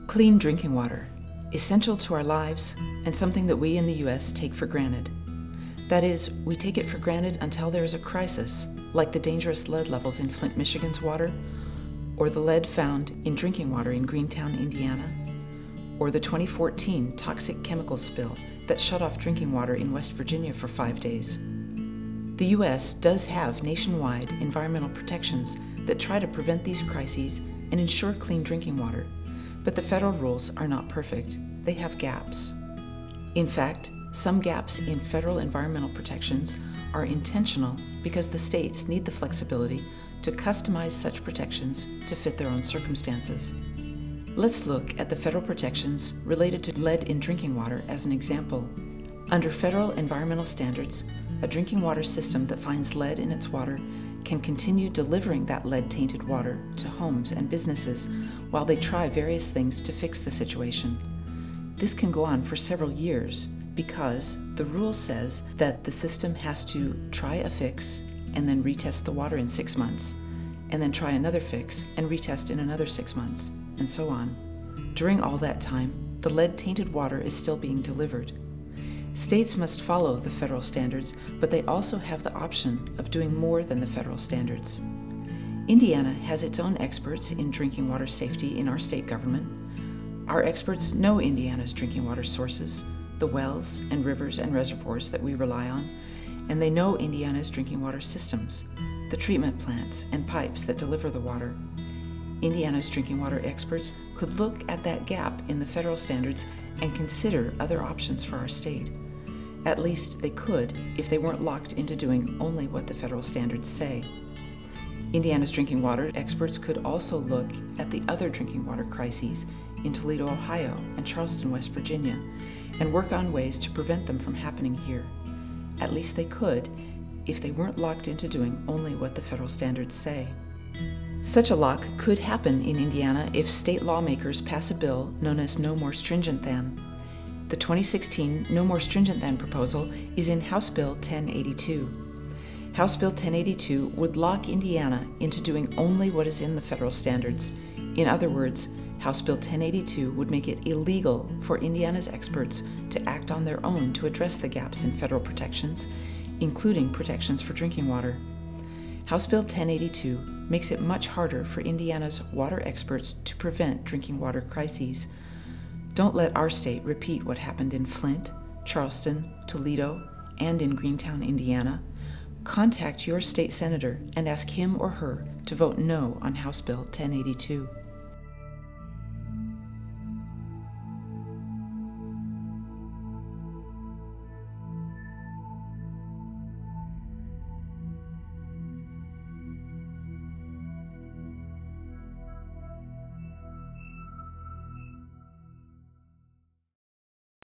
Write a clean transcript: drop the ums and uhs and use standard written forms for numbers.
Clean drinking water, essential to our lives and something that we in the U.S. take for granted. That is, we take it for granted until there is a crisis, like the dangerous lead levels in Flint, Michigan's water, or the lead found in drinking water in Greentown, Indiana, or the 2014 toxic chemical spill that shut off drinking water in West Virginia for 5 days. The U.S. does have nationwide environmental protections that try to prevent these crises and ensure clean drinking water, but the federal rules are not perfect. They have gaps. In fact, some gaps in federal environmental protections are intentional because the states need the flexibility to customize such protections to fit their own circumstances. Let's look at the federal protections related to lead in drinking water as an example. Under federal environmental standards, a drinking water system that finds lead in its water can continue delivering that lead-tainted water to homes and businesses while they try various things to fix the situation. This can go on for several years because the rule says that the system has to try a fix and then retest the water in 6 months, and then try another fix and retest in another 6 months, and so on. During all that time, the lead-tainted water is still being delivered. States must follow the federal standards, but they also have the option of doing more than the federal standards. Indiana has its own experts in drinking water safety in our state government. Our experts know Indiana's drinking water sources, the wells and rivers and reservoirs that we rely on, and they know Indiana's drinking water systems, the treatment plants and pipes that deliver the water. Indiana's drinking water experts could look at that gap in the federal standards and consider other options for our state. At least they could if they weren't locked into doing only what the federal standards say. Indiana's drinking water experts could also look at the other drinking water crises in Toledo, Ohio, and Charleston, West Virginia, and work on ways to prevent them from happening here. At least they could if they weren't locked into doing only what the federal standards say. Such a lock could happen in Indiana if state lawmakers pass a bill known as No More Stringent Than. The 2016 No More Stringent Than proposal is in House Bill 1082. House Bill 1082 would lock Indiana into doing only what is in the federal standards. In other words, House Bill 1082 would make it illegal for Indiana's experts to act on their own to address the gaps in federal protections, including protections for drinking water. House Bill 1082 makes it much harder for Indiana's water experts to prevent drinking water crises. Don't let our state repeat what happened in Flint, Charleston, Toledo, and in Greentown, Indiana. Contact your state senator and ask him or her to vote no on House Bill 1082.